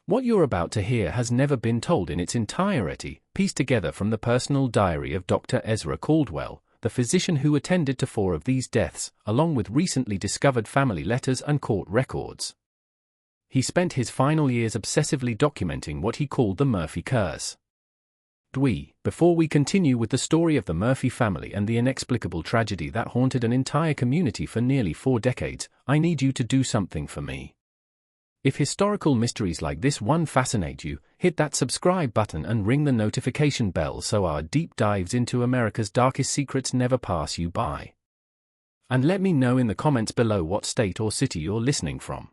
What you're about to hear has never been told in its entirety, pieced together from the personal diary of Dr. Ezra Caldwell, the physician who attended to 4 of these deaths, along with recently discovered family letters and court records. He spent his final years obsessively documenting what he called the Murphy curse. Before we continue with the story of the Murphy family and the inexplicable tragedy that haunted an entire community for nearly 4 decades, I need you to do something for me. If historical mysteries like this one fascinate you, hit that subscribe button and ring the notification bell so our deep dives into America's darkest secrets never pass you by. And let me know in the comments below what state or city you're listening from.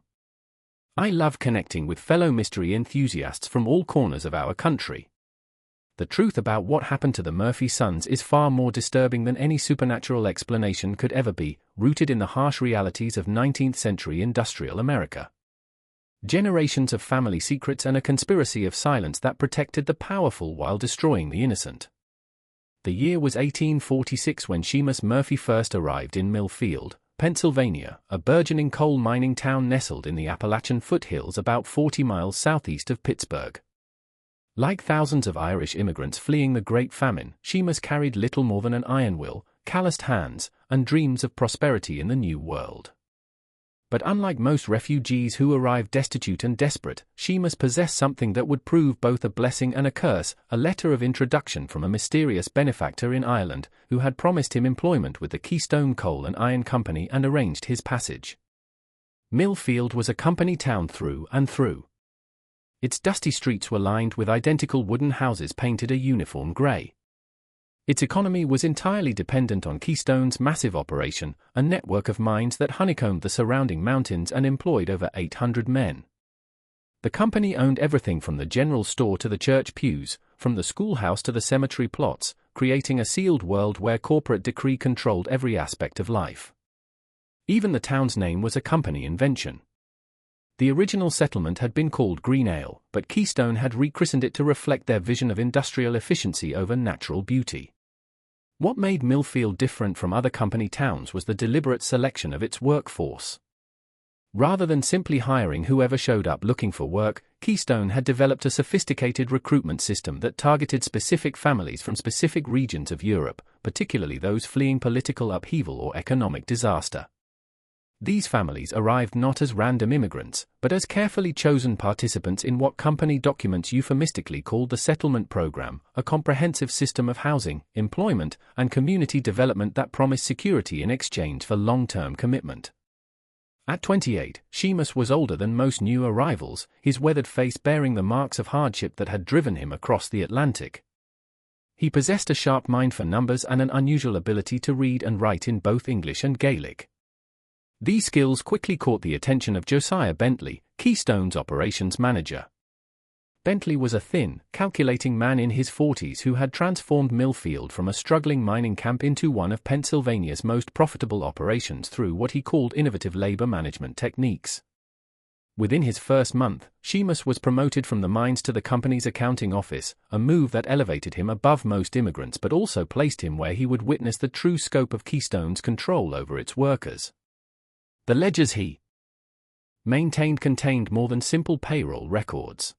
I love connecting with fellow mystery enthusiasts from all corners of our country. The truth about what happened to the Murphy sons is far more disturbing than any supernatural explanation could ever be, rooted in the harsh realities of 19th-century industrial America. Generations of family secrets and a conspiracy of silence that protected the powerful while destroying the innocent. The year was 1846 when Seamus Murphy first arrived in Millfield, Pennsylvania, a burgeoning coal mining town nestled in the Appalachian foothills about 40 miles southeast of Pittsburgh. Like thousands of Irish immigrants fleeing the Great Famine, Seamus carried little more than an iron will, calloused hands, and dreams of prosperity in the New World. But unlike most refugees who arrived destitute and desperate, Seamus possessed something that would prove both a blessing and a curse, a letter of introduction from a mysterious benefactor in Ireland, who had promised him employment with the Keystone Coal and Iron Company and arranged his passage. Millfield was a company town through and through. Its dusty streets were lined with identical wooden houses painted a uniform grey. Its economy was entirely dependent on Keystone's massive operation, a network of mines that honeycombed the surrounding mountains and employed over 800 men. The company owned everything from the general store to the church pews, from the schoolhouse to the cemetery plots, creating a sealed world where corporate decree controlled every aspect of life. Even the town's name was a company invention. The original settlement had been called Green Ale, but Keystone had rechristened it to reflect their vision of industrial efficiency over natural beauty. What made Millfield different from other company towns was the deliberate selection of its workforce. Rather than simply hiring whoever showed up looking for work, Keystone had developed a sophisticated recruitment system that targeted specific families from specific regions of Europe, particularly those fleeing political upheaval or economic disaster. These families arrived not as random immigrants, but as carefully chosen participants in what company documents euphemistically called the settlement program, a comprehensive system of housing, employment, and community development that promised security in exchange for long-term commitment. At 28, Seamus was older than most new arrivals, his weathered face bearing the marks of hardship that had driven him across the Atlantic. He possessed a sharp mind for numbers and an unusual ability to read and write in both English and Gaelic. These skills quickly caught the attention of Josiah Bentley, Keystone's operations manager. Bentley was a thin, calculating man in his 40s who had transformed Millfield from a struggling mining camp into one of Pennsylvania's most profitable operations through what he called innovative labor management techniques. Within his first month, Seamus was promoted from the mines to the company's accounting office, a move that elevated him above most immigrants but also placed him where he would witness the true scope of Keystone's control over its workers. The ledgers he maintained contained more than simple payroll records.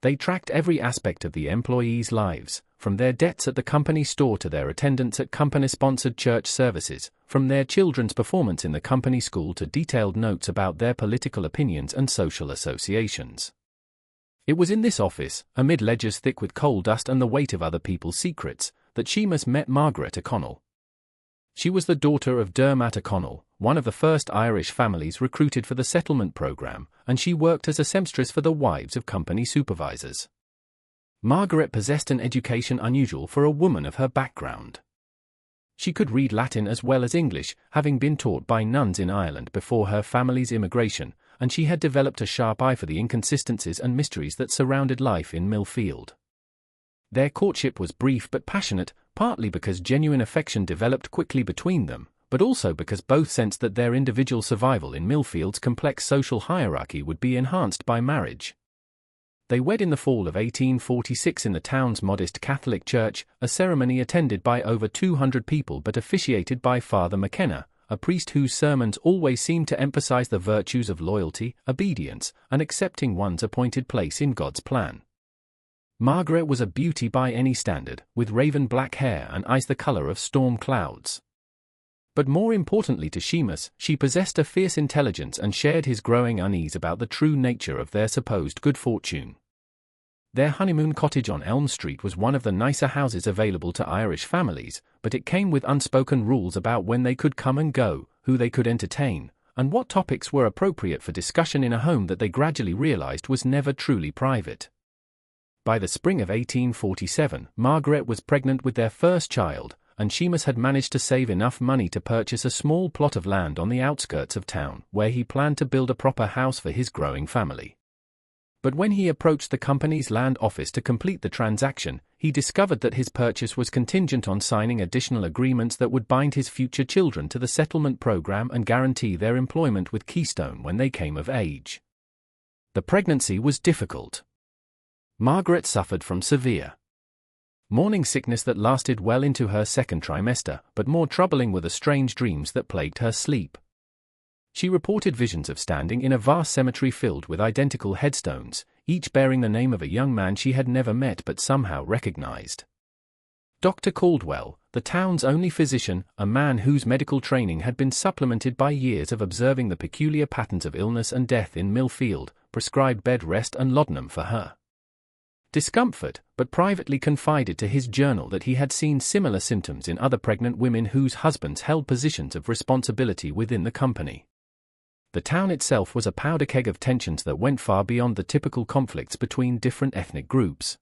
They tracked every aspect of the employees' lives, from their debts at the company store to their attendance at company-sponsored church services, from their children's performance in the company school to detailed notes about their political opinions and social associations. It was in this office, amid ledgers thick with coal dust and the weight of other people's secrets, that Seamus met Margaret O'Connell. She was the daughter of Dermot O'Connell, one of the first Irish families recruited for the settlement program, and she worked as a seamstress for the wives of company supervisors. Margaret possessed an education unusual for a woman of her background. She could read Latin as well as English, having been taught by nuns in Ireland before her family's immigration, and she had developed a sharp eye for the inconsistencies and mysteries that surrounded life in Millfield. Their courtship was brief but passionate, partly because genuine affection developed quickly between them, but also because both sensed that their individual survival in Millfield's complex social hierarchy would be enhanced by marriage. They wed in the fall of 1846 in the town's modest Catholic church, a ceremony attended by over 200 people but officiated by Father McKenna, a priest whose sermons always seemed to emphasize the virtues of loyalty, obedience, and accepting one's appointed place in God's plan. Margaret was a beauty by any standard, with raven black hair and eyes the color of storm clouds. But more importantly to Seamus, she possessed a fierce intelligence and shared his growing unease about the true nature of their supposed good fortune. Their honeymoon cottage on Elm Street was one of the nicer houses available to Irish families, but it came with unspoken rules about when they could come and go, who they could entertain, and what topics were appropriate for discussion in a home that they gradually realized was never truly private. By the spring of 1847, Margaret was pregnant with their first child, and Seamus had managed to save enough money to purchase a small plot of land on the outskirts of town, where he planned to build a proper house for his growing family. But when he approached the company's land office to complete the transaction, he discovered that his purchase was contingent on signing additional agreements that would bind his future children to the settlement program and guarantee their employment with Keystone when they came of age. The pregnancy was difficult. Margaret suffered from severe morning sickness that lasted well into her second trimester, but more troubling were the strange dreams that plagued her sleep. She reported visions of standing in a vast cemetery filled with identical headstones, each bearing the name of a young man she had never met but somehow recognized. Dr. Caldwell, the town's only physician, a man whose medical training had been supplemented by years of observing the peculiar patterns of illness and death in Millfield, prescribed bed rest and laudanum for her discomfort, but privately confided to his journal that he had seen similar symptoms in other pregnant women whose husbands held positions of responsibility within the company. The town itself was a powder keg of tensions that went far beyond the typical conflicts between different ethnic groups.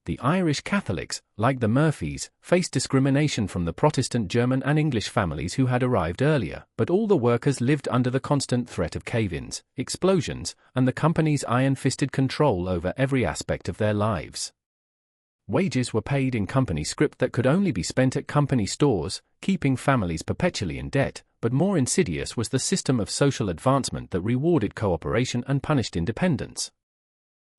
The Irish Catholics, like the Murphys, faced discrimination from the Protestant German and English families who had arrived earlier, but all the workers lived under the constant threat of cave-ins, explosions, and the company's iron-fisted control over every aspect of their lives. Wages were paid in company scrip that could only be spent at company stores, keeping families perpetually in debt, but more insidious was the system of social advancement that rewarded cooperation and punished independence.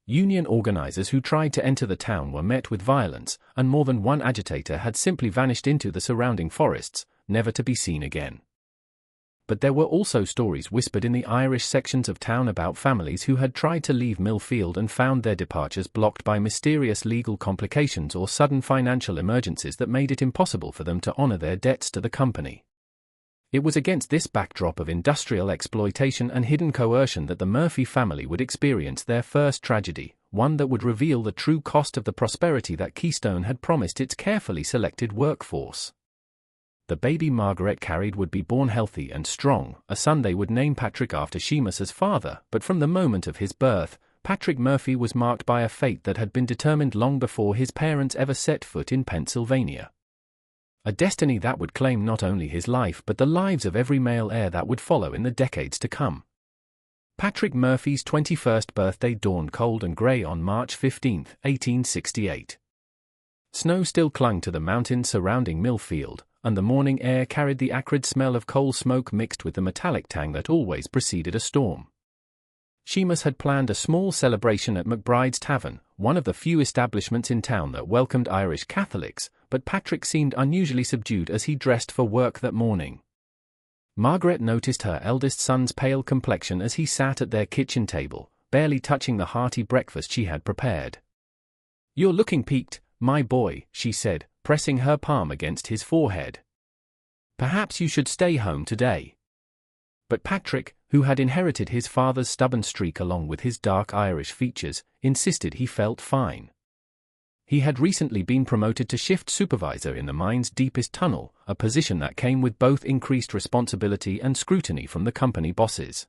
Union organizers who tried to enter the town were met with violence, and more than one agitator had simply vanished into the surrounding forests, never to be seen again. But there were also stories whispered in the Irish sections of town about families who had tried to leave Millfield and found their departures blocked by mysterious legal complications or sudden financial emergencies that made it impossible for them to honor their debts to the company. It was against this backdrop of industrial exploitation and hidden coercion that the Murphy family would experience their first tragedy, one that would reveal the true cost of the prosperity that Keystone had promised its carefully selected workforce. The baby Margaret carried would be born healthy and strong, a son they would name Patrick after Seamus's father, but from the moment of his birth, Patrick Murphy was marked by a fate that had been determined long before his parents ever set foot in Pennsylvania. A destiny that would claim not only his life but the lives of every male heir that would follow in the decades to come. Patrick Murphy's 21st birthday dawned cold and grey on March 15, 1868. Snow still clung to the mountains surrounding Millfield, and the morning air carried the acrid smell of coal smoke mixed with the metallic tang that always preceded a storm. Seamus had planned a small celebration at McBride's Tavern, one of the few establishments in town that welcomed Irish Catholics, but Patrick seemed unusually subdued as he dressed for work that morning. Margaret noticed her eldest son's pale complexion as he sat at their kitchen table, barely touching the hearty breakfast she had prepared. "You're looking peaked, my boy," she said, pressing her palm against his forehead. "Perhaps you should stay home today." But Patrick, who had inherited his father's stubborn streak along with his dark Irish features, insisted he felt fine. He had recently been promoted to shift supervisor in the mine's deepest tunnel, a position that came with both increased responsibility and scrutiny from the company bosses.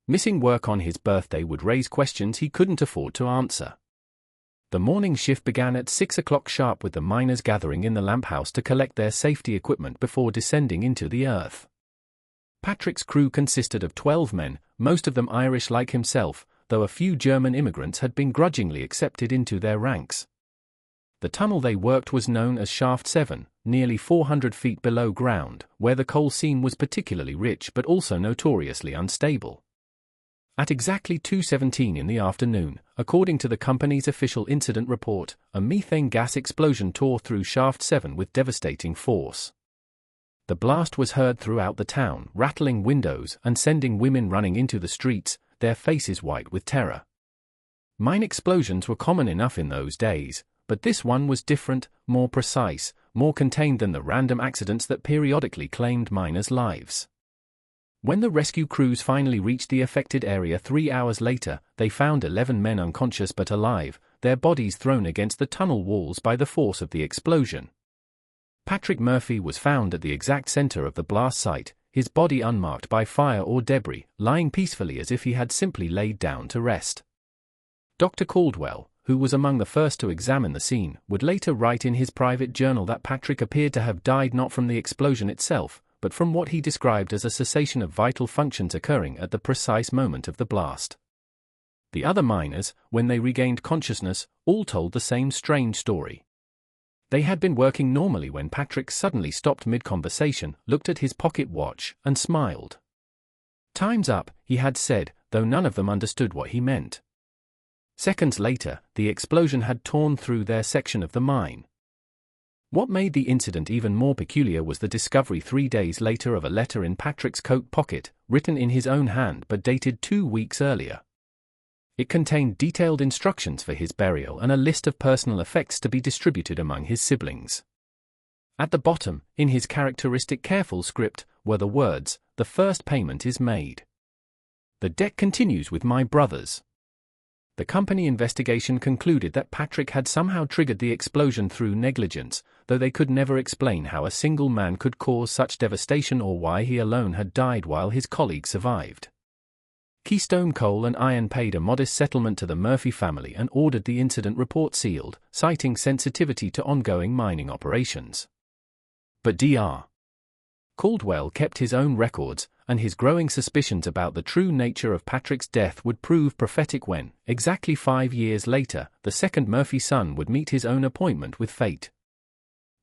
Missing work on his birthday would raise questions he couldn't afford to answer. The morning shift began at 6 o'clock sharp with the miners gathering in the lamp house to collect their safety equipment before descending into the earth. Patrick's crew consisted of 12 men, most of them Irish like himself, though a few German immigrants had been grudgingly accepted into their ranks. The tunnel they worked was known as Shaft 7, nearly 400 feet below ground, where the coal seam was particularly rich but also notoriously unstable. At exactly 2:17 in the afternoon, according to the company's official incident report, a methane gas explosion tore through Shaft 7 with devastating force. The blast was heard throughout the town, rattling windows and sending women running into the streets, their faces white with terror. Mine explosions were common enough in those days, but this one was different, more precise, more contained than the random accidents that periodically claimed miners' lives. When the rescue crews finally reached the affected area 3 hours later, they found 11 men unconscious but alive, their bodies thrown against the tunnel walls by the force of the explosion. Patrick Murphy was found at the exact center of the blast site, his body unmarked by fire or debris, lying peacefully as if he had simply laid down to rest. Dr. Caldwell, who was among the first to examine the scene, would later write in his private journal that Patrick appeared to have died not from the explosion itself, but from what he described as a cessation of vital functions occurring at the precise moment of the blast. The other miners, when they regained consciousness, all told the same strange story. They had been working normally when Patrick suddenly stopped mid-conversation, looked at his pocket watch, and smiled. "Time's up," he had said, though none of them understood what he meant. Seconds later, the explosion had torn through their section of the mine. What made the incident even more peculiar was the discovery 3 days later of a letter in Patrick's coat pocket, written in his own hand but dated 2 weeks earlier. It contained detailed instructions for his burial and a list of personal effects to be distributed among his siblings. At the bottom, in his characteristic careful script, were the words, "The first payment is made. The debt continues with my brothers." The company investigation concluded that Patrick had somehow triggered the explosion through negligence, though they could never explain how a single man could cause such devastation or why he alone had died while his colleagues survived. Keystone Coal and Iron paid a modest settlement to the Murphy family and ordered the incident report sealed, citing sensitivity to ongoing mining operations. But Dr. Caldwell kept his own records, and his growing suspicions about the true nature of Patrick's death would prove prophetic when, exactly 5 years later, the second Murphy son would meet his own appointment with fate.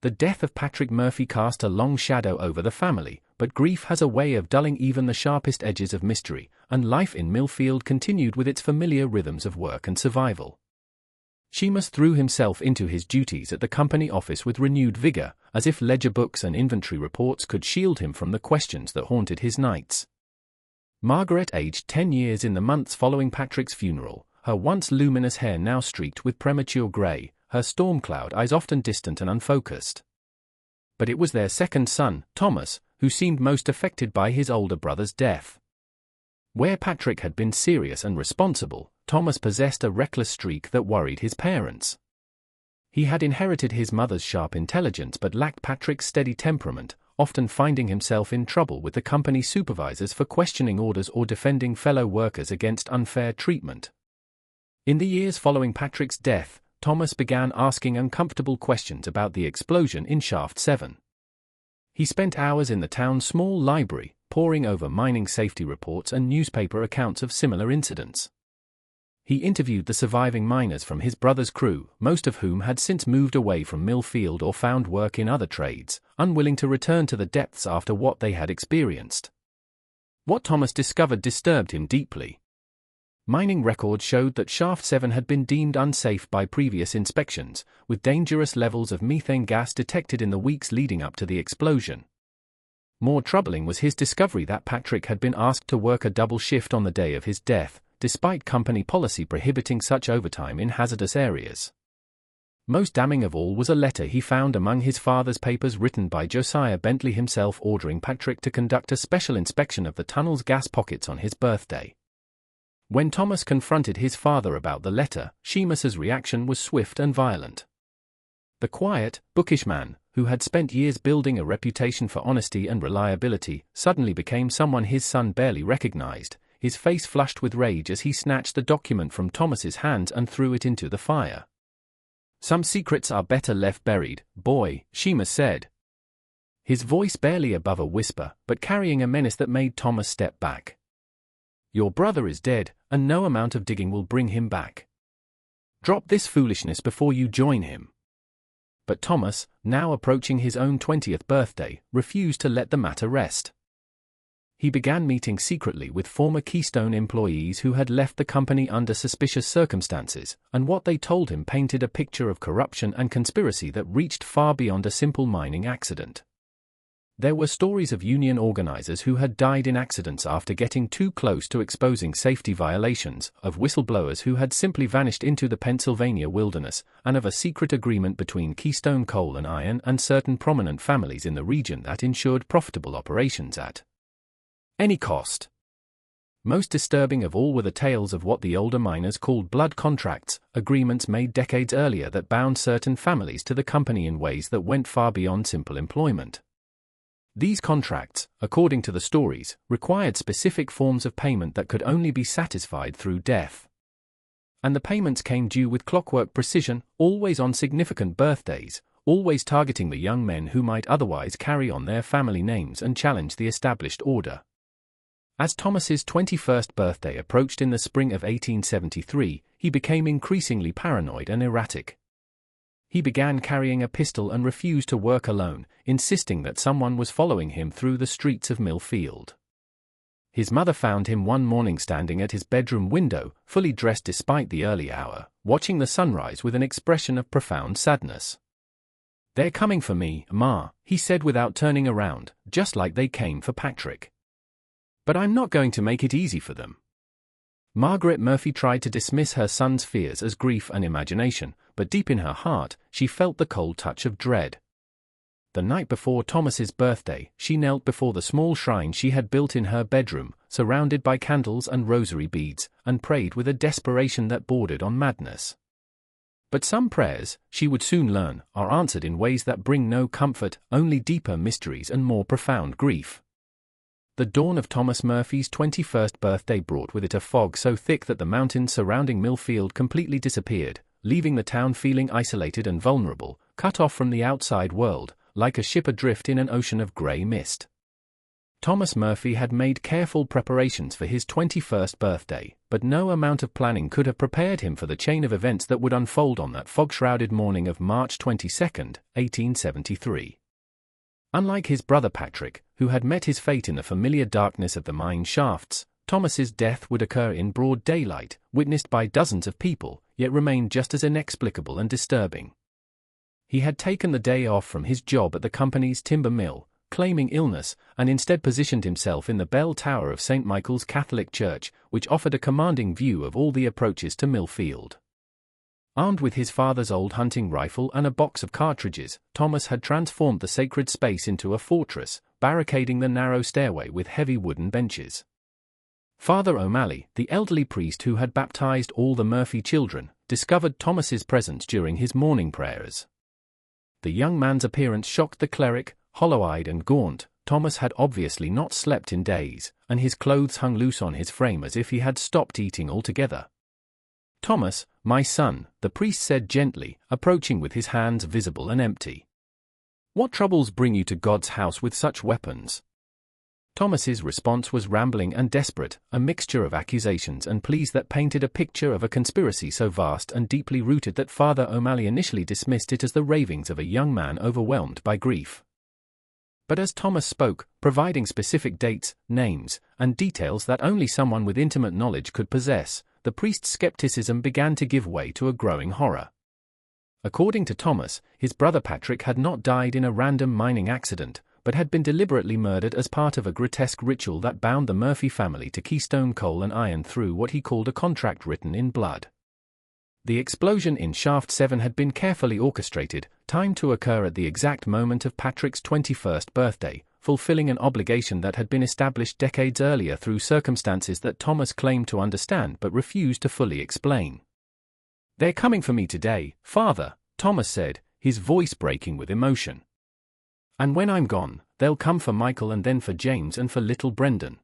The death of Patrick Murphy cast a long shadow over the family, but grief has a way of dulling even the sharpest edges of mystery, and life in Millfield continued with its familiar rhythms of work and survival. Sheamus threw himself into his duties at the company office with renewed vigor, as if ledger books and inventory reports could shield him from the questions that haunted his nights. Margaret aged 10 years in the months following Patrick's funeral, her once luminous hair now streaked with premature grey, her storm cloud eyes often distant and unfocused. But it was their second son, Thomas, who seemed most affected by his older brother's death. Where Patrick had been serious and responsible, Thomas possessed a reckless streak that worried his parents. He had inherited his mother's sharp intelligence but lacked Patrick's steady temperament, often finding himself in trouble with the company supervisors for questioning orders or defending fellow workers against unfair treatment. In the years following Patrick's death, Thomas began asking uncomfortable questions about the explosion in Shaft 7. He spent hours in the town's small library, poring over mining safety reports and newspaper accounts of similar incidents. He interviewed the surviving miners from his brother's crew, most of whom had since moved away from Millfield or found work in other trades, unwilling to return to the depths after what they had experienced. What Thomas discovered disturbed him deeply. Mining records showed that Shaft 7 had been deemed unsafe by previous inspections, with dangerous levels of methane gas detected in the weeks leading up to the explosion. More troubling was his discovery that Patrick had been asked to work a double shift on the day of his death, despite company policy prohibiting such overtime in hazardous areas. Most damning of all was a letter he found among his father's papers written by Josiah Bentley himself ordering Patrick to conduct a special inspection of the tunnel's gas pockets on his birthday. When Thomas confronted his father about the letter, Sheamus's reaction was swift and violent. The quiet, bookish man, who had spent years building a reputation for honesty and reliability, suddenly became someone his son barely recognized, his face flushed with rage as he snatched the document from Thomas's hands and threw it into the fire. "Some secrets are better left buried, boy," Sheamus said. His voice barely above a whisper, but carrying a menace that made Thomas step back. "Your brother is dead, and no amount of digging will bring him back. Drop this foolishness before you join him." But Thomas, now approaching his own 20th birthday, refused to let the matter rest. He began meeting secretly with former Keystone employees who had left the company under suspicious circumstances, and what they told him painted a picture of corruption and conspiracy that reached far beyond a simple mining accident. There were stories of union organizers who had died in accidents after getting too close to exposing safety violations, of whistleblowers who had simply vanished into the Pennsylvania wilderness, and of a secret agreement between Keystone Coal and Iron and certain prominent families in the region that ensured profitable operations at any cost. Most disturbing of all were the tales of what the older miners called blood contracts, agreements made decades earlier that bound certain families to the company in ways that went far beyond simple employment. These contracts, according to the stories, required specific forms of payment that could only be satisfied through death. And the payments came due with clockwork precision, always on significant birthdays, always targeting the young men who might otherwise carry on their family names and challenge the established order. As Thomas's 21st birthday approached in the spring of 1873, he became increasingly paranoid and erratic. He began carrying a pistol and refused to work alone, insisting that someone was following him through the streets of Millfield. His mother found him one morning standing at his bedroom window, fully dressed despite the early hour, watching the sunrise with an expression of profound sadness. "They're coming for me, Ma," he said without turning around, "just like they came for Patrick. But I'm not going to make it easy for them." Margaret Murphy tried to dismiss her son's fears as grief and imagination, but deep in her heart, she felt the cold touch of dread. The night before Thomas's birthday, she knelt before the small shrine she had built in her bedroom, surrounded by candles and rosary beads, and prayed with a desperation that bordered on madness. But some prayers, she would soon learn, are answered in ways that bring no comfort, only deeper mysteries and more profound grief. The dawn of Thomas Murphy's 21st birthday brought with it a fog so thick that the mountains surrounding Millfield completely disappeared, leaving the town feeling isolated and vulnerable, cut off from the outside world, like a ship adrift in an ocean of grey mist. Thomas Murphy had made careful preparations for his 21st birthday, but no amount of planning could have prepared him for the chain of events that would unfold on that fog-shrouded morning of March 22, 1873. Unlike his brother Patrick, who had met his fate in the familiar darkness of the mine shafts, Thomas's death would occur in broad daylight, witnessed by dozens of people, yet remained just as inexplicable and disturbing. He had taken the day off from his job at the company's timber mill, claiming illness, and instead positioned himself in the bell tower of St. Michael's Catholic Church, which offered a commanding view of all the approaches to Millfield. Armed with his father's old hunting rifle and a box of cartridges, Thomas had transformed the sacred space into a fortress, barricading the narrow stairway with heavy wooden benches. Father O'Malley, the elderly priest who had baptized all the Murphy children, discovered Thomas's presence during his morning prayers. The young man's appearance shocked the cleric. Hollow-eyed and gaunt, Thomas had obviously not slept in days, and his clothes hung loose on his frame as if he had stopped eating altogether. "Thomas, my son," the priest said gently, approaching with his hands visible and empty. "What troubles bring you to God's house with such weapons?" Thomas's response was rambling and desperate, a mixture of accusations and pleas that painted a picture of a conspiracy so vast and deeply rooted that Father O'Malley initially dismissed it as the ravings of a young man overwhelmed by grief. But as Thomas spoke, providing specific dates, names, and details that only someone with intimate knowledge could possess, the priest's skepticism began to give way to a growing horror. According to Thomas, his brother Patrick had not died in a random mining accident, but had been deliberately murdered as part of a grotesque ritual that bound the Murphy family to Keystone Coal and Iron through what he called a contract written in blood. The explosion in Shaft 7 had been carefully orchestrated, timed to occur at the exact moment of Patrick's 21st birthday, fulfilling an obligation that had been established decades earlier through circumstances that Thomas claimed to understand but refused to fully explain. "They're coming for me today, Father," Thomas said, his voice breaking with emotion. "And when I'm gone, they'll come for Michael and then for James and for little Brendan.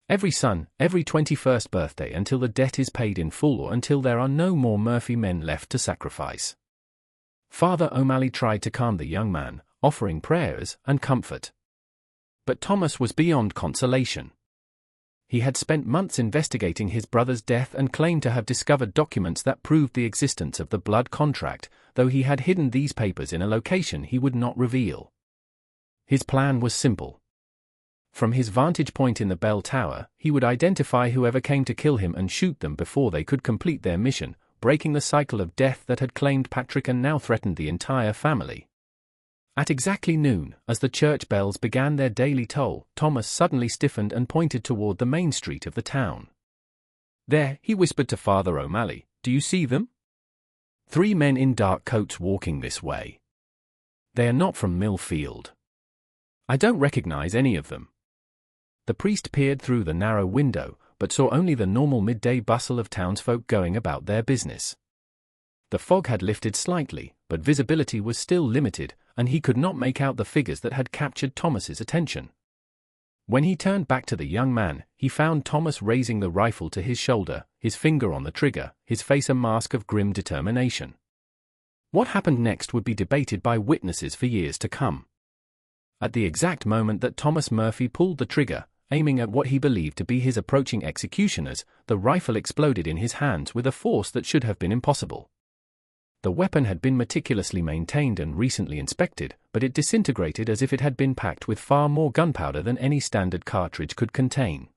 Every son, every 21st birthday until the debt is paid in full or until there are no more Murphy men left to sacrifice." Father O'Malley tried to calm the young man, offering prayers and comfort. But Thomas was beyond consolation. He had spent months investigating his brother's death and claimed to have discovered documents that proved the existence of the blood contract, though he had hidden these papers in a location he would not reveal. His plan was simple. From his vantage point in the bell tower, he would identify whoever came to kill him and shoot them before they could complete their mission, breaking the cycle of death that had claimed Patrick and now threatened the entire family. At exactly noon, as the church bells began their daily toll, Thomas suddenly stiffened and pointed toward the main street of the town. "There," he whispered to Father O'Malley, "do you see them? 3 men in dark coats walking this way. They are not from Millfield. I don't recognize any of them." The priest peered through the narrow window, but saw only the normal midday bustle of townsfolk going about their business. The fog had lifted slightly, but visibility was still limited, and he could not make out the figures that had captured Thomas's attention. When he turned back to the young man, he found Thomas raising the rifle to his shoulder, his finger on the trigger, his face a mask of grim determination. What happened next would be debated by witnesses for years to come. At the exact moment that Thomas Murphy pulled the trigger, aiming at what he believed to be his approaching executioners, the rifle exploded in his hands with a force that should have been impossible. The weapon had been meticulously maintained and recently inspected, but it disintegrated as if it had been packed with far more gunpowder than any standard cartridge could contain.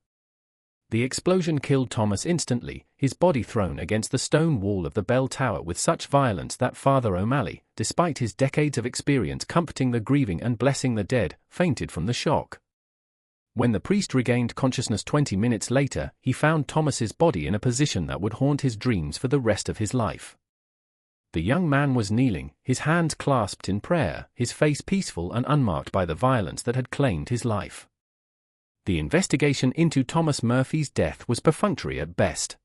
The explosion killed Thomas instantly, his body thrown against the stone wall of the bell tower with such violence that Father O'Malley, despite his decades of experience comforting the grieving and blessing the dead, fainted from the shock. When the priest regained consciousness 20 minutes later, he found Thomas's body in a position that would haunt his dreams for the rest of his life. The young man was kneeling, his hands clasped in prayer, his face peaceful and unmarked by the violence that had claimed his life. The investigation into Thomas Murphy's death was perfunctory at best.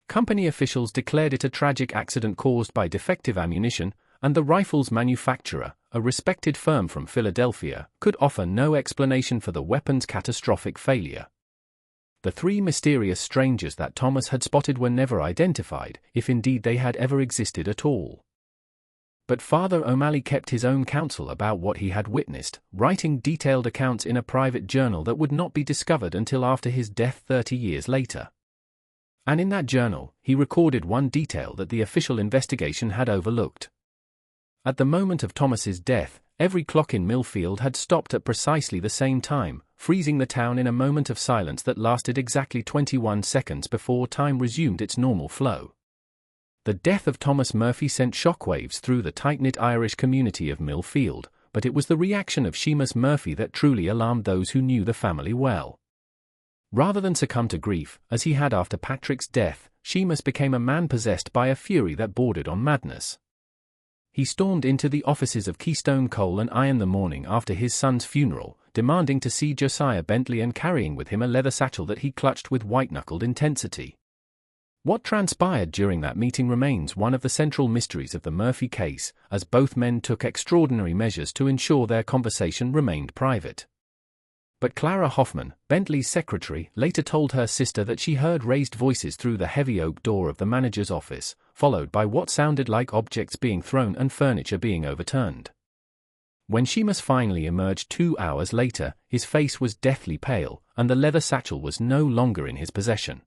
Company officials declared it a tragic accident caused by defective ammunition, and the rifle's manufacturer, a respected firm from Philadelphia, could offer no explanation for the weapon's catastrophic failure. The 3 mysterious strangers that Thomas had spotted were never identified, if indeed they had ever existed at all. But Father O'Malley kept his own counsel about what he had witnessed, writing detailed accounts in a private journal that would not be discovered until after his death 30 years later. And in that journal, he recorded one detail that the official investigation had overlooked. At the moment of Thomas's death, every clock in Millfield had stopped at precisely the same time, freezing the town in a moment of silence that lasted exactly 21 seconds before time resumed its normal flow. The death of Thomas Murphy sent shockwaves through the tight-knit Irish community of Millfield, but it was the reaction of Seamus Murphy that truly alarmed those who knew the family well. Rather than succumb to grief, as he had after Patrick's death, Seamus became a man possessed by a fury that bordered on madness. He stormed into the offices of Keystone Coal and Iron the morning after his son's funeral, demanding to see Josiah Bentley and carrying with him a leather satchel that he clutched with white-knuckled intensity. What transpired during that meeting remains one of the central mysteries of the Murphy case, as both men took extraordinary measures to ensure their conversation remained private. But Clara Hoffman, Bentley's secretary, later told her sister that she heard raised voices through the heavy oak door of the manager's office, followed by what sounded like objects being thrown and furniture being overturned. When Seamus finally emerged 2 hours later, his face was deathly pale, and the leather satchel was no longer in his possession.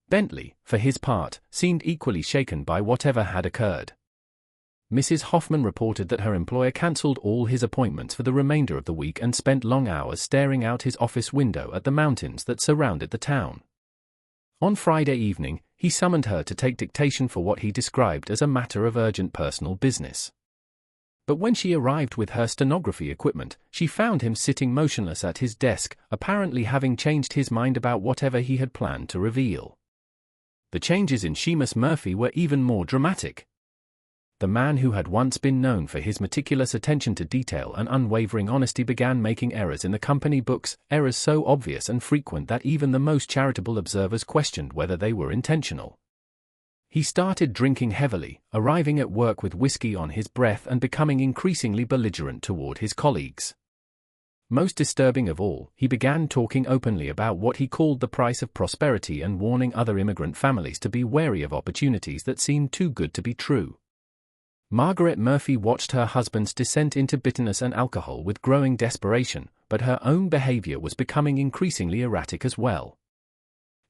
Bentley, for his part, seemed equally shaken by whatever had occurred. Mrs. Hoffman reported that her employer cancelled all his appointments for the remainder of the week and spent long hours staring out his office window at the mountains that surrounded the town. On Friday evening, he summoned her to take dictation for what he described as a matter of urgent personal business. But when she arrived with her stenography equipment, she found him sitting motionless at his desk, apparently having changed his mind about whatever he had planned to reveal. The changes in Seamus Murphy were even more dramatic. The man who had once been known for his meticulous attention to detail and unwavering honesty began making errors in the company books, errors so obvious and frequent that even the most charitable observers questioned whether they were intentional. He started drinking heavily, arriving at work with whiskey on his breath and becoming increasingly belligerent toward his colleagues. Most disturbing of all, he began talking openly about what he called the price of prosperity and warning other immigrant families to be wary of opportunities that seemed too good to be true. Margaret Murphy watched her husband's descent into bitterness and alcohol with growing desperation, but her own behavior was becoming increasingly erratic as well.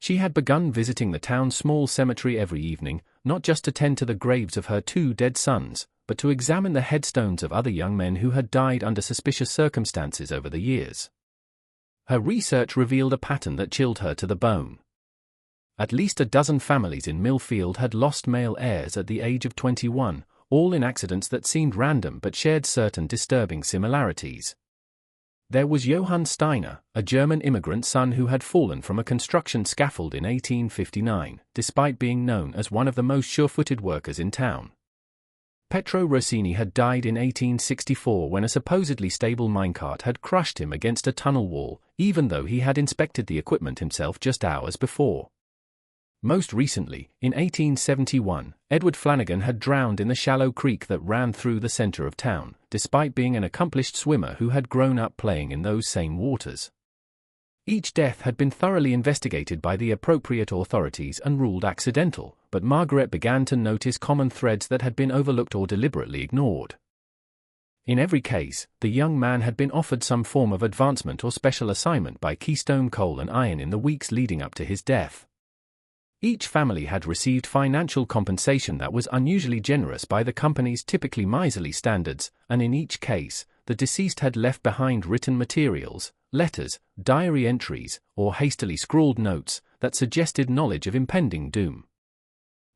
She had begun visiting the town's small cemetery every evening, not just to tend to the graves of her 2 dead sons, but to examine the headstones of other young men who had died under suspicious circumstances over the years. Her research revealed a pattern that chilled her to the bone. At least a dozen families in Millfield had lost male heirs at the age of 21, all in accidents that seemed random but shared certain disturbing similarities. There was Johann Steiner, a German immigrant son who had fallen from a construction scaffold in 1859, despite being known as one of the most sure-footed workers in town. Pietro Rossini had died in 1864 when a supposedly stable minecart had crushed him against a tunnel wall, even though he had inspected the equipment himself just hours before. Most recently, in 1871, Edward Flanagan had drowned in the shallow creek that ran through the center of town, despite being an accomplished swimmer who had grown up playing in those same waters. Each death had been thoroughly investigated by the appropriate authorities and ruled accidental, but Margaret began to notice common threads that had been overlooked or deliberately ignored. In every case, the young man had been offered some form of advancement or special assignment by Keystone Coal and Iron in the weeks leading up to his death. Each family had received financial compensation that was unusually generous by the company's typically miserly standards, and in each case, the deceased had left behind written materials, letters, diary entries, or hastily scrawled notes that suggested knowledge of impending doom.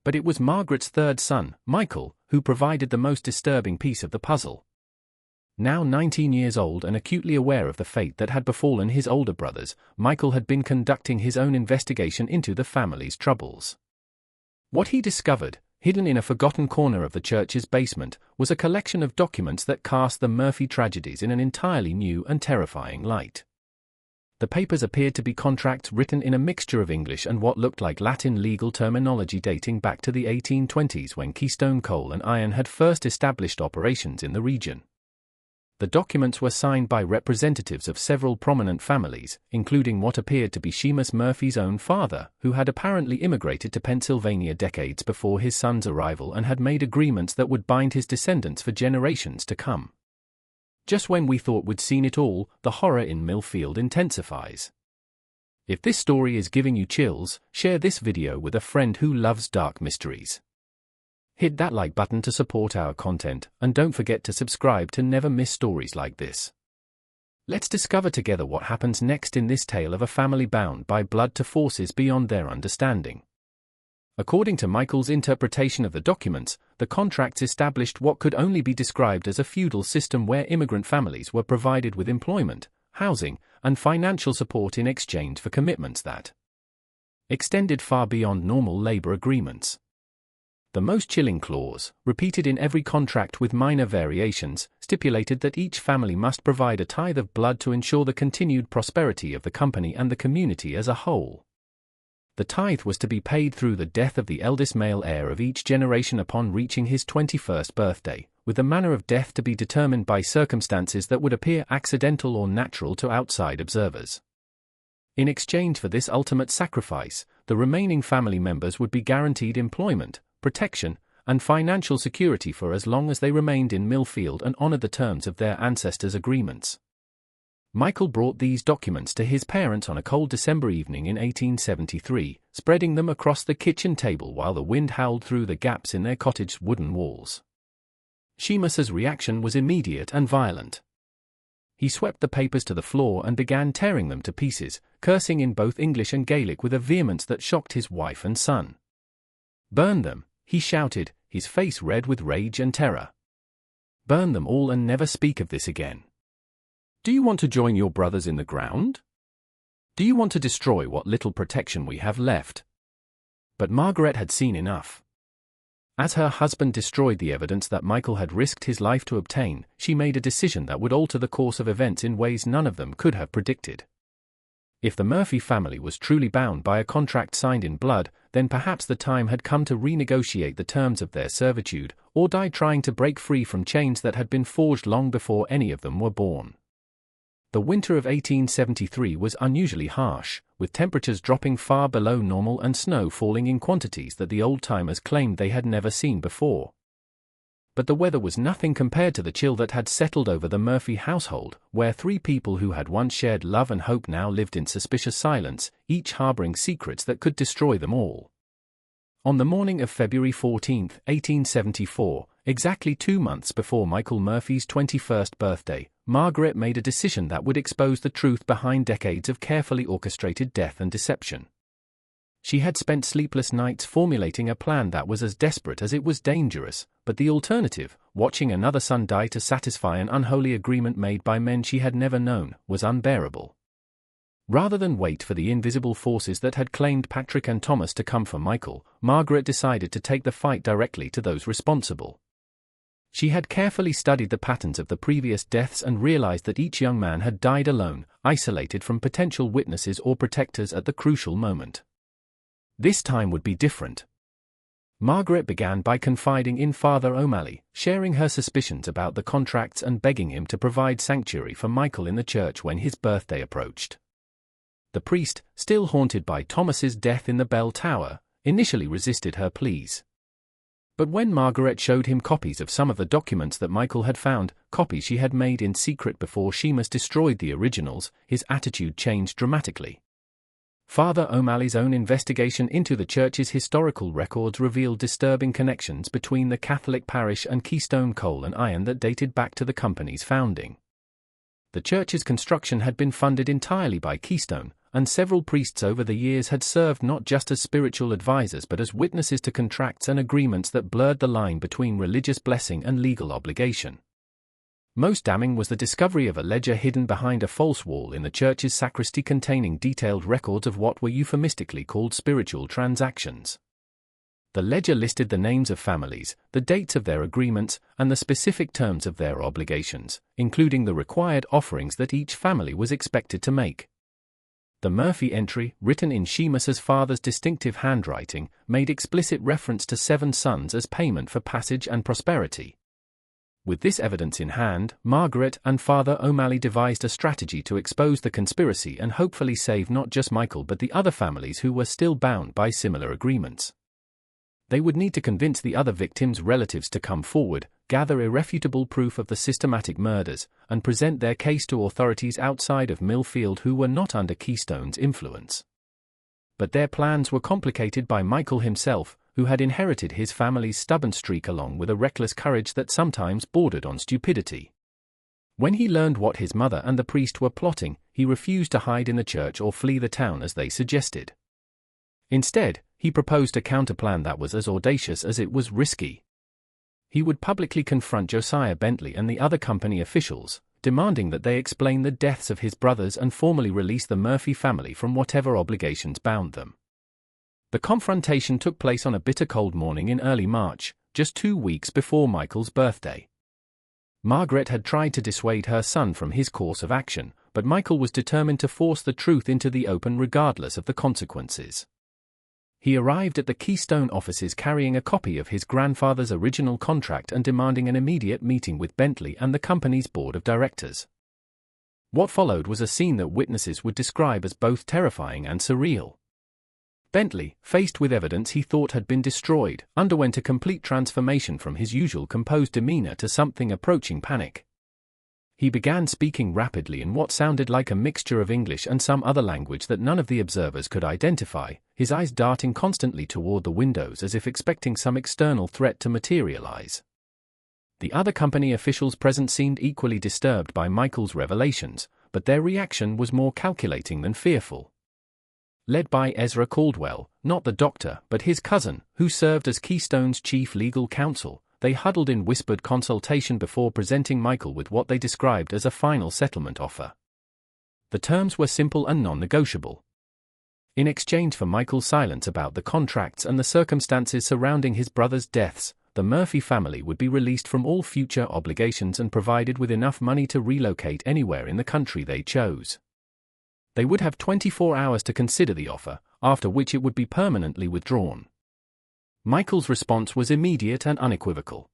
But it was Margaret's third son, Michael, who provided the most disturbing piece of the puzzle. Now 19 years old and acutely aware of the fate that had befallen his older brothers, Michael had been conducting his own investigation into the family's troubles. What he discovered, hidden in a forgotten corner of the church's basement, was a collection of documents that cast the Murphy tragedies in an entirely new and terrifying light. The papers appeared to be contracts written in a mixture of English and what looked like Latin legal terminology dating back to the 1820s when Keystone Coal and Iron had first established operations in the region. The documents were signed by representatives of several prominent families, including what appeared to be Seamus Murphy's own father, who had apparently immigrated to Pennsylvania decades before his son's arrival and had made agreements that would bind his descendants for generations to come. Just when we thought we'd seen it all, the horror in Millfield intensifies. If this story is giving you chills, share this video with a friend who loves dark mysteries. Hit that like button to support our content, and don't forget to subscribe to never miss stories like this. Let's discover together what happens next in this tale of a family bound by blood to forces beyond their understanding. According to Michael's interpretation of the documents, the contracts established what could only be described as a feudal system where immigrant families were provided with employment, housing, and financial support in exchange for commitments that extended far beyond normal labor agreements. The most chilling clause, repeated in every contract with minor variations, stipulated that each family must provide a tithe of blood to ensure the continued prosperity of the company and the community as a whole. The tithe was to be paid through the death of the eldest male heir of each generation upon reaching his 21st birthday, with the manner of death to be determined by circumstances that would appear accidental or natural to outside observers. In exchange for this ultimate sacrifice, the remaining family members would be guaranteed employment, protection, and financial security for as long as they remained in Millfield and honored the terms of their ancestors' agreements. Michael brought these documents to his parents on a cold December evening in 1873, spreading them across the kitchen table while the wind howled through the gaps in their cottage's wooden walls. Seamus's reaction was immediate and violent. He swept the papers to the floor and began tearing them to pieces, cursing in both English and Gaelic with a vehemence that shocked his wife and son. "Burn them," he shouted, his face red with rage and terror. "Burn them all and never speak of this again. Do you want to join your brothers in the ground? Do you want to destroy what little protection we have left?" But Margaret had seen enough. As her husband destroyed the evidence that Michael had risked his life to obtain, she made a decision that would alter the course of events in ways none of them could have predicted. If the Murphy family was truly bound by a contract signed in blood, then perhaps the time had come to renegotiate the terms of their servitude, or die trying to break free from chains that had been forged long before any of them were born. The winter of 1873 was unusually harsh, with temperatures dropping far below normal and snow falling in quantities that the old-timers claimed they had never seen before. But the weather was nothing compared to the chill that had settled over the Murphy household, where three people who had once shared love and hope now lived in suspicious silence, each harboring secrets that could destroy them all. On the morning of February 14, 1874, exactly 2 months before Michael Murphy's 21st birthday, Margaret made a decision that would expose the truth behind decades of carefully orchestrated death and deception. She had spent sleepless nights formulating a plan that was as desperate as it was dangerous, but the alternative, watching another son die to satisfy an unholy agreement made by men she had never known, was unbearable. Rather than wait for the invisible forces that had claimed Patrick and Thomas to come for Michael, Margaret decided to take the fight directly to those responsible. She had carefully studied the patterns of the previous deaths and realized that each young man had died alone, isolated from potential witnesses or protectors at the crucial moment. This time would be different. Margaret began by confiding in Father O'Malley, sharing her suspicions about the contracts and begging him to provide sanctuary for Michael in the church when his birthday approached. The priest, still haunted by Thomas's death in the bell tower, initially resisted her pleas. But when Margaret showed him copies of some of the documents that Michael had found, copies she had made in secret before Seamus destroyed the originals, his attitude changed dramatically. Father O'Malley's own investigation into the church's historical records revealed disturbing connections between the Catholic parish and Keystone Coal and Iron that dated back to the company's founding. The church's construction had been funded entirely by Keystone, and several priests over the years had served not just as spiritual advisors but as witnesses to contracts and agreements that blurred the line between religious blessing and legal obligation. Most damning was the discovery of a ledger hidden behind a false wall in the church's sacristy containing detailed records of what were euphemistically called spiritual transactions. The ledger listed the names of families, the dates of their agreements, and the specific terms of their obligations, including the required offerings that each family was expected to make. The Murphy entry, written in Seamus's father's distinctive handwriting, made explicit reference to 7 sons as payment for passage and prosperity. With this evidence in hand, Margaret and Father O'Malley devised a strategy to expose the conspiracy and hopefully save not just Michael but the other families who were still bound by similar agreements. They would need to convince the other victims' relatives to come forward, gather irrefutable proof of the systematic murders, and present their case to authorities outside of Millfield who were not under Keystone's influence. But their plans were complicated by Michael himself, who had inherited his family's stubborn streak along with a reckless courage that sometimes bordered on stupidity. When he learned what his mother and the priest were plotting, he refused to hide in the church or flee the town as they suggested. Instead, he proposed a counterplan that was as audacious as it was risky. He would publicly confront Josiah Bentley and the other company officials, demanding that they explain the deaths of his brothers and formally release the Murphy family from whatever obligations bound them. The confrontation took place on a bitter cold morning in early March, just 2 weeks before Michael's birthday. Margaret had tried to dissuade her son from his course of action, but Michael was determined to force the truth into the open regardless of the consequences. He arrived at the Keystone offices carrying a copy of his grandfather's original contract and demanding an immediate meeting with Bentley and the company's board of directors. What followed was a scene that witnesses would describe as both terrifying and surreal. Bentley, faced with evidence he thought had been destroyed, underwent a complete transformation from his usual composed demeanor to something approaching panic. He began speaking rapidly in what sounded like a mixture of English and some other language that none of the observers could identify, his eyes darting constantly toward the windows as if expecting some external threat to materialize. The other company officials present seemed equally disturbed by Michael's revelations, but their reaction was more calculating than fearful. Led by Ezra Caldwell, not the doctor but his cousin, who served as Keystone's chief legal counsel, they huddled in whispered consultation before presenting Michael with what they described as a final settlement offer. The terms were simple and non-negotiable. In exchange for Michael's silence about the contracts and the circumstances surrounding his brother's deaths, the Murphy family would be released from all future obligations and provided with enough money to relocate anywhere in the country they chose. They would have 24 hours to consider the offer, after which it would be permanently withdrawn. Michael's response was immediate and unequivocal.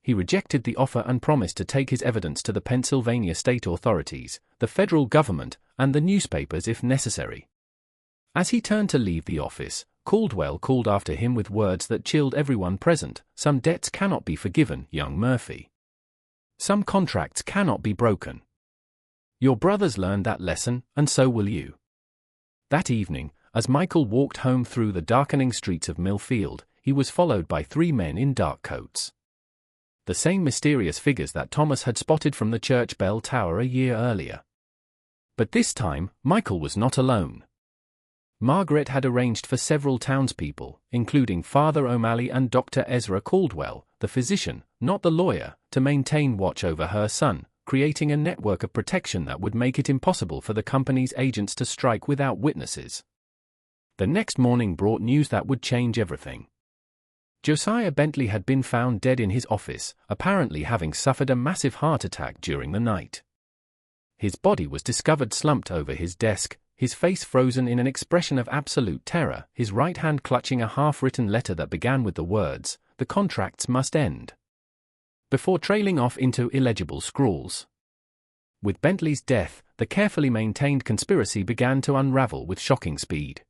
He rejected the offer and promised to take his evidence to the Pennsylvania state authorities, the federal government, and the newspapers if necessary. As he turned to leave the office, Caldwell called after him with words that chilled everyone present: "Some debts cannot be forgiven, young Murphy. Some contracts cannot be broken. Your brothers learned that lesson, and so will you." That evening, as Michael walked home through the darkening streets of Millfield, he was followed by 3 men in dark coats. The same mysterious figures that Thomas had spotted from the church bell tower a year earlier. But this time, Michael was not alone. Margaret had arranged for several townspeople, including Father O'Malley and Dr. Ezra Caldwell, the physician, not the lawyer, to maintain watch over her son, creating a network of protection that would make it impossible for the company's agents to strike without witnesses. The next morning brought news that would change everything. Josiah Bentley had been found dead in his office, apparently having suffered a massive heart attack during the night. His body was discovered slumped over his desk, his face frozen in an expression of absolute terror, his right hand clutching a half-written letter that began with the words, "The contracts must end," before trailing off into illegible scrawls. With Bentley's death, the carefully maintained conspiracy began to unravel with shocking speed.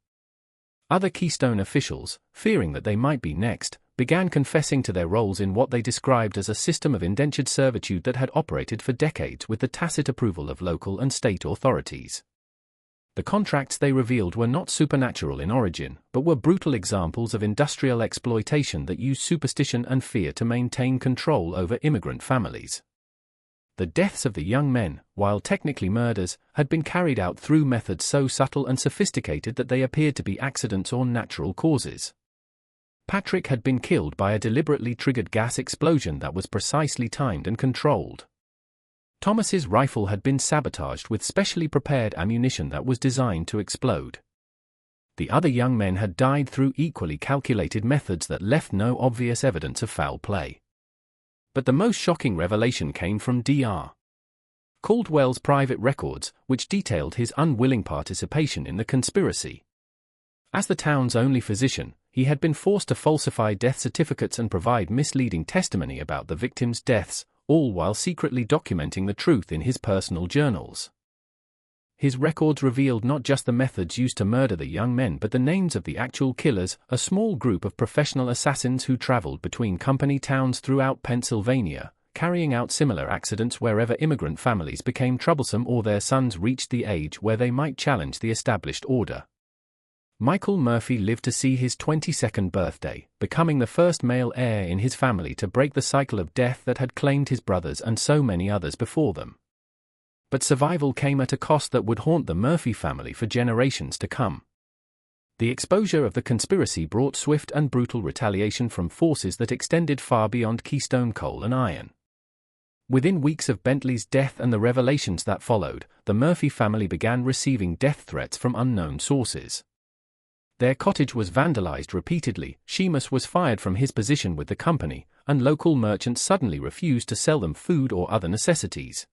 Other Keystone officials, fearing that they might be next, began confessing to their roles in what they described as a system of indentured servitude that had operated for decades with the tacit approval of local and state authorities. The contracts they revealed were not supernatural in origin, but were brutal examples of industrial exploitation that used superstition and fear to maintain control over immigrant families. The deaths of the young men, while technically murders, had been carried out through methods so subtle and sophisticated that they appeared to be accidents or natural causes. Patrick had been killed by a deliberately triggered gas explosion that was precisely timed and controlled. Thomas's rifle had been sabotaged with specially prepared ammunition that was designed to explode. The other young men had died through equally calculated methods that left no obvious evidence of foul play. But the most shocking revelation came from Dr. Caldwell's private records, which detailed his unwilling participation in the conspiracy. As the town's only physician, he had been forced to falsify death certificates and provide misleading testimony about the victims' deaths, all while secretly documenting the truth in his personal journals. His records revealed not just the methods used to murder the young men but the names of the actual killers, a small group of professional assassins who traveled between company towns throughout Pennsylvania, carrying out similar accidents wherever immigrant families became troublesome or their sons reached the age where they might challenge the established order. Michael Murphy lived to see his 22nd birthday, becoming the first male heir in his family to break the cycle of death that had claimed his brothers and so many others before them. But survival came at a cost that would haunt the Murphy family for generations to come. The exposure of the conspiracy brought swift and brutal retaliation from forces that extended far beyond Keystone Coal and Iron. Within weeks of Bentley's death and the revelations that followed, the Murphy family began receiving death threats from unknown sources. Their cottage was vandalized repeatedly, Seamus was fired from his position with the company, and local merchants suddenly refused to sell them food or other necessities.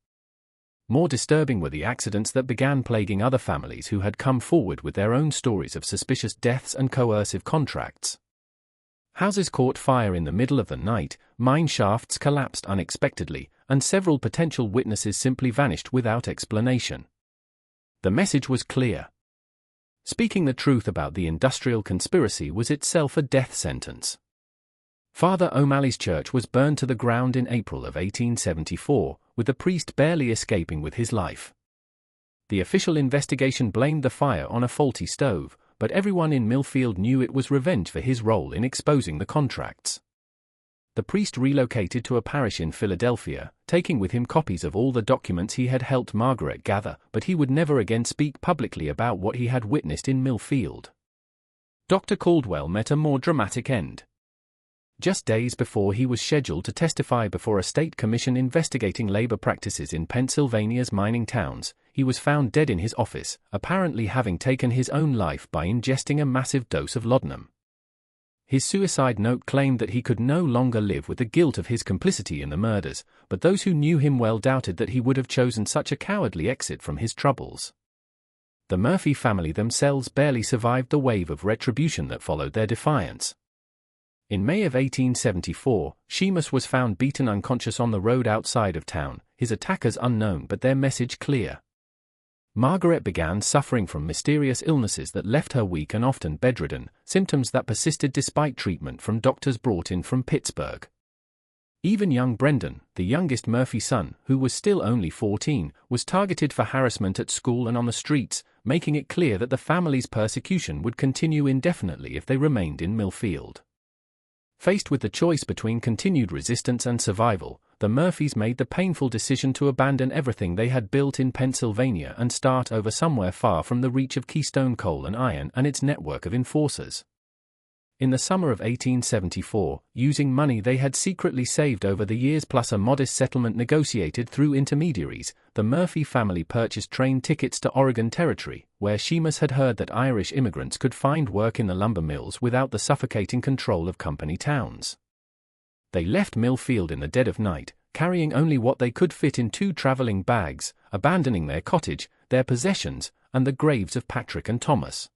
More disturbing were the accidents that began plaguing other families who had come forward with their own stories of suspicious deaths and coercive contracts. Houses caught fire in the middle of the night, mine shafts collapsed unexpectedly, and several potential witnesses simply vanished without explanation. The message was clear. Speaking the truth about the industrial conspiracy was itself a death sentence. Father O'Malley's church was burned to the ground in April of 1874, with the priest barely escaping with his life. The official investigation blamed the fire on a faulty stove, but everyone in Millfield knew it was revenge for his role in exposing the contracts. The priest relocated to a parish in Philadelphia, taking with him copies of all the documents he had helped Margaret gather, but he would never again speak publicly about what he had witnessed in Millfield. Dr. Caldwell met a more dramatic end. Just days before he was scheduled to testify before a state commission investigating labor practices in Pennsylvania's mining towns, he was found dead in his office, apparently having taken his own life by ingesting a massive dose of laudanum. His suicide note claimed that he could no longer live with the guilt of his complicity in the murders, but those who knew him well doubted that he would have chosen such a cowardly exit from his troubles. The Murphy family themselves barely survived the wave of retribution that followed their defiance. In May of 1874, Seamus was found beaten unconscious on the road outside of town, his attackers unknown but their message clear. Margaret began suffering from mysterious illnesses that left her weak and often bedridden, symptoms that persisted despite treatment from doctors brought in from Pittsburgh. Even young Brendan, the youngest Murphy son, who was still only 14, was targeted for harassment at school and on the streets, making it clear that the family's persecution would continue indefinitely if they remained in Millfield. Faced with the choice between continued resistance and survival, the Murphys made the painful decision to abandon everything they had built in Pennsylvania and start over somewhere far from the reach of Keystone Coal and Iron and its network of enforcers. In the summer of 1874, using money they had secretly saved over the years plus a modest settlement negotiated through intermediaries, the Murphy family purchased train tickets to Oregon Territory, where Sheamus had heard that Irish immigrants could find work in the lumber mills without the suffocating control of company towns. They left Millfield in the dead of night, carrying only what they could fit in 2 traveling bags, abandoning their cottage, their possessions, and the graves of Patrick and Thomas.